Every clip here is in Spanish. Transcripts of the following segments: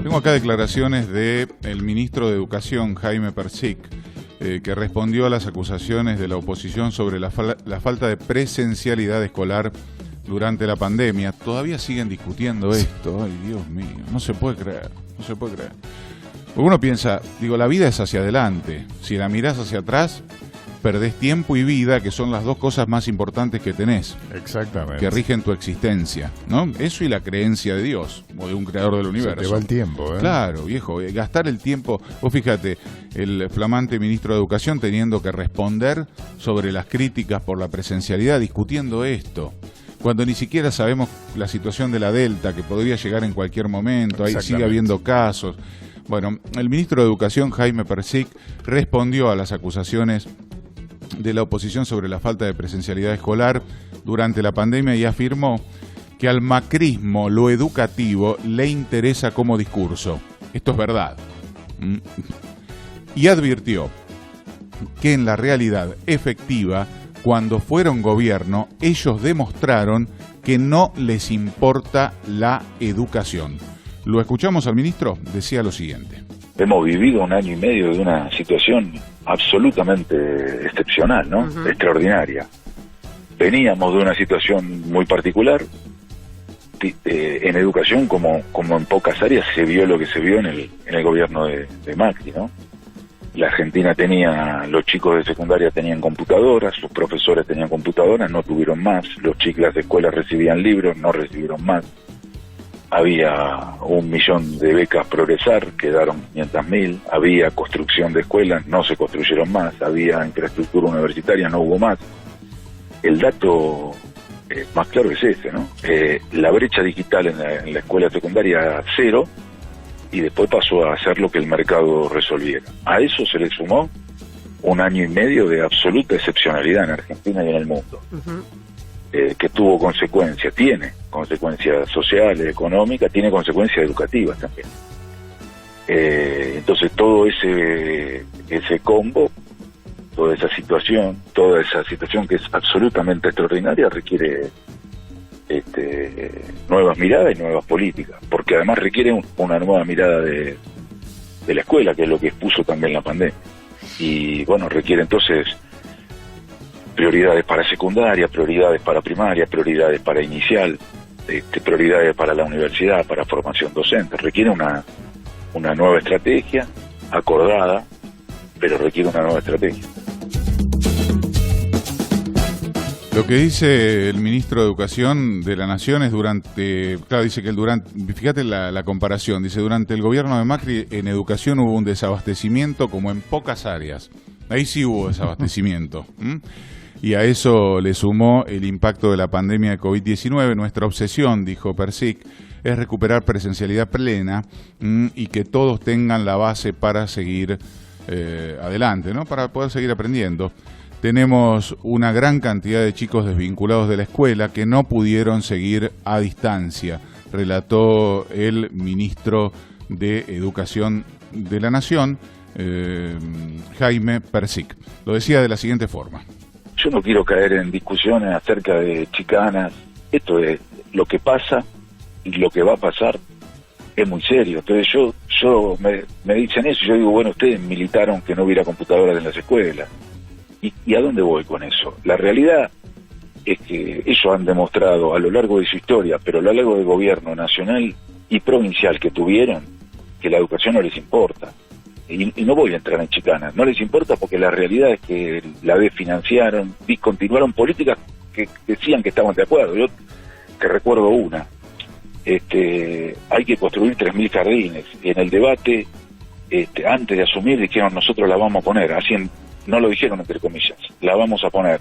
Tengo acá declaraciones del ministro de Educación, Jaime Persic, que respondió a las acusaciones de la oposición sobre la falta de presencialidad escolar durante la pandemia. Todavía siguen discutiendo esto. Ay, Dios mío, no se puede creer. Porque uno piensa, la vida es hacia adelante. Si la mirás hacia atrás, perdés tiempo y vida, que son las dos cosas más importantes que tenés. Exactamente. Que rigen tu existencia, ¿no? Eso y la creencia de Dios, o de un creador del universo. Se te va el tiempo, ¿eh? Claro, viejo, gastar el tiempo. Vos fíjate, el flamante ministro de Educación teniendo que responder sobre las críticas por la presencialidad, discutiendo esto, cuando ni siquiera sabemos la situación de la Delta, que podría llegar en cualquier momento, ahí sigue habiendo casos. Bueno, el ministro de Educación, Jaime Persic, respondió a las acusaciones de la oposición sobre la falta de presencialidad escolar durante la pandemia y afirmó que al macrismo lo educativo le interesa como discurso. Esto es verdad. Y advirtió que en la realidad efectiva, cuando fueron gobierno, ellos demostraron que no les importa la educación. Lo escuchamos al ministro, decía lo siguiente. Hemos vivido un año y medio de una situación absolutamente excepcional, ¿no? Uh-huh. Extraordinaria. Veníamos de una situación muy particular. En educación, como en pocas áreas, se vio lo que se vio en el gobierno de Macri, ¿no? La Argentina los chicos de secundaria tenían computadoras, sus profesores tenían computadoras, no tuvieron más. Los chicos de escuela recibían libros, no recibieron más. Había 1 millón de becas Progresar, quedaron 500.000. Había construcción de escuelas, no se construyeron más. Había infraestructura universitaria, no hubo más. El dato más claro es ese, ¿no? La brecha digital en la escuela secundaria 0, y después pasó a hacer lo que el mercado resolviera. A eso se le sumó 1 año y medio de absoluta excepcionalidad en Argentina y en el mundo. Uh-huh. Que tuvo consecuencias, tiene consecuencias sociales, económicas, tiene consecuencias educativas también. Entonces todo ese combo, toda esa situación que es absolutamente extraordinaria, requiere nuevas miradas y nuevas políticas, porque además requiere una nueva mirada de la escuela, que es lo que expuso también la pandemia. Y bueno, requiere entonces prioridades para secundaria, prioridades para primaria, prioridades para inicial, prioridades para la universidad, para formación docente. Requiere una nueva estrategia acordada, pero requiere una nueva estrategia. Lo que dice el ministro de Educación de la Nación es dice que fíjate la comparación, dice, durante el gobierno de Macri en educación hubo un desabastecimiento como en pocas áreas. Ahí sí hubo desabastecimiento. Y a eso le sumó el impacto de la pandemia de COVID-19. Nuestra obsesión, dijo Persic, es recuperar presencialidad plena y que todos tengan la base para seguir adelante, ¿no? Para poder seguir aprendiendo. Tenemos una gran cantidad de chicos desvinculados de la escuela que no pudieron seguir a distancia, relató el ministro de Educación de la Nación, Jaime Persic. Lo decía de la siguiente forma. Yo no quiero caer en discusiones acerca de chicanas. Esto es lo que pasa y lo que va a pasar es muy serio. Entonces yo me dicen eso y yo digo, bueno, ustedes militaron que no hubiera computadoras en las escuelas. ¿Y a dónde voy con eso? La realidad es que ellos han demostrado a lo largo de su historia, pero a lo largo del gobierno nacional y provincial que tuvieron, que la educación no les importa. Y no voy a entrar en chicanas, no les importa porque la realidad es que la desfinanciaron, discontinuaron políticas que decían que estaban de acuerdo. Yo te recuerdo una, hay que construir 3.000 jardines, y en el debate, antes de asumir, dijeron nosotros la vamos a poner, así no lo dijeron entre comillas, la vamos a poner,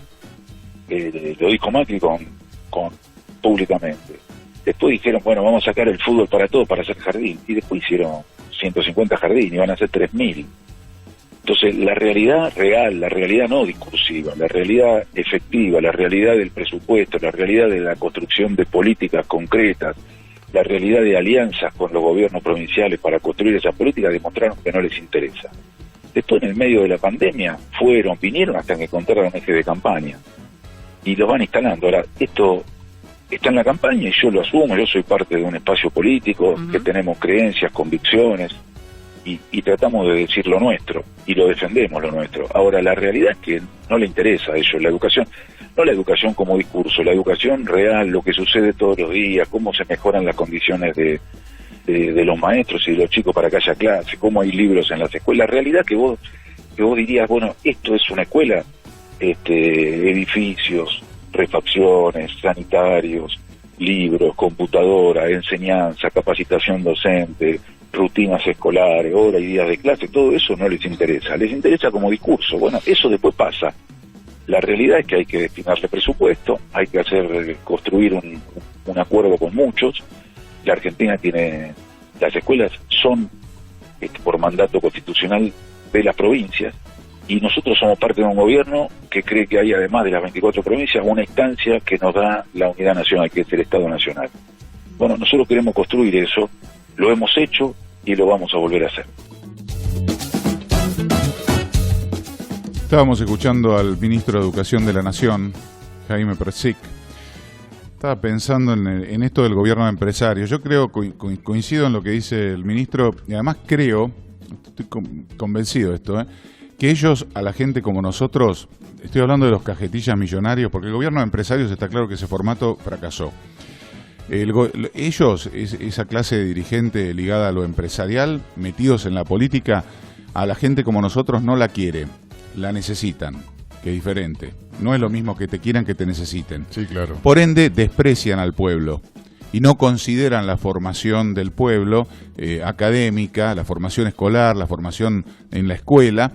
lo dijo Macri públicamente. Después dijeron, bueno, vamos a sacar el fútbol para todo para hacer jardín, y después hicieron 150 jardines, y van a ser 3.000. Entonces, la realidad real, la realidad no discursiva, la realidad efectiva, la realidad del presupuesto, la realidad de la construcción de políticas concretas, la realidad de alianzas con los gobiernos provinciales para construir esas políticas, demostraron que no les interesa. Después, en el medio de la pandemia, vinieron hasta que encontraron un eje de campaña, y los van instalando. Ahora, esto está en la campaña y yo lo asumo, yo soy parte de un espacio político, que tenemos creencias, convicciones, y tratamos de decir lo nuestro, y lo defendemos lo nuestro. Ahora, la realidad es que no le interesa a ellos la educación, no la educación como discurso, la educación real, lo que sucede todos los días, cómo se mejoran las condiciones de los maestros y de los chicos para que haya clase, cómo hay libros en las escuelas. La realidad que vos dirías, bueno, esto es una escuela, edificios, refacciones, sanitarios, libros, computadora, enseñanza, capacitación docente, rutinas escolares, horas y días de clase, todo eso no les interesa como discurso. Bueno, eso después pasa. La realidad es que hay que destinarle presupuesto, hay que construir un acuerdo con muchos. La Argentina tiene, las escuelas son por mandato constitucional de las provincias, y nosotros somos parte de un gobierno que cree que hay, además de las 24 provincias, una instancia que nos da la unidad nacional, que es el Estado Nacional. Bueno, nosotros queremos construir eso, lo hemos hecho y lo vamos a volver a hacer. Estábamos escuchando al ministro de Educación de la Nación, Jaime Persic. Estaba pensando en esto del gobierno de empresarios. Yo creo, coincido en lo que dice el ministro, y además creo, estoy convencido de esto, que ellos, a la gente como nosotros, estoy hablando de los cajetillas millonarios, porque el gobierno de empresarios está claro que ese formato fracasó. Ellos, esa clase de dirigente ligada a lo empresarial, metidos en la política, a la gente como nosotros no la quiere, la necesitan, que es diferente. No es lo mismo que te quieran que te necesiten. Sí, claro. Por ende, desprecian al pueblo y no consideran la formación del pueblo académica, la formación escolar, la formación en la escuela,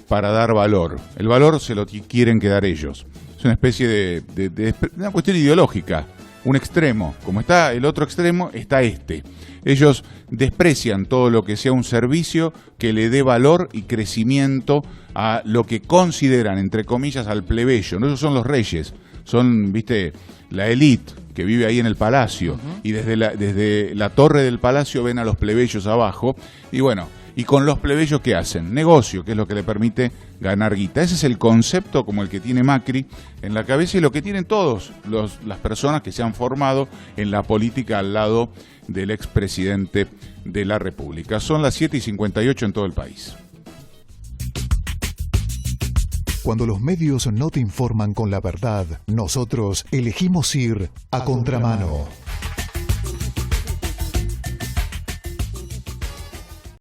para dar valor. El valor se lo quieren quedar ellos. Es una especie de una cuestión ideológica, un extremo. Como está el otro extremo, está este. Ellos desprecian todo lo que sea un servicio que le dé valor y crecimiento a lo que consideran, entre comillas, al plebeyo. No, esos son los reyes, son, viste, la élite que vive ahí en el palacio, y desde la torre del palacio ven a los plebeyos abajo, y bueno, y con los plebeyos ¿qué hacen? Negocio, que es lo que le permite ganar guita. Ese es el concepto como el que tiene Macri en la cabeza, y lo que tienen todos las personas que se han formado en la política al lado del expresidente de la República. Son las 7:58 en todo el país. Cuando los medios no te informan con la verdad, nosotros elegimos ir a contramano.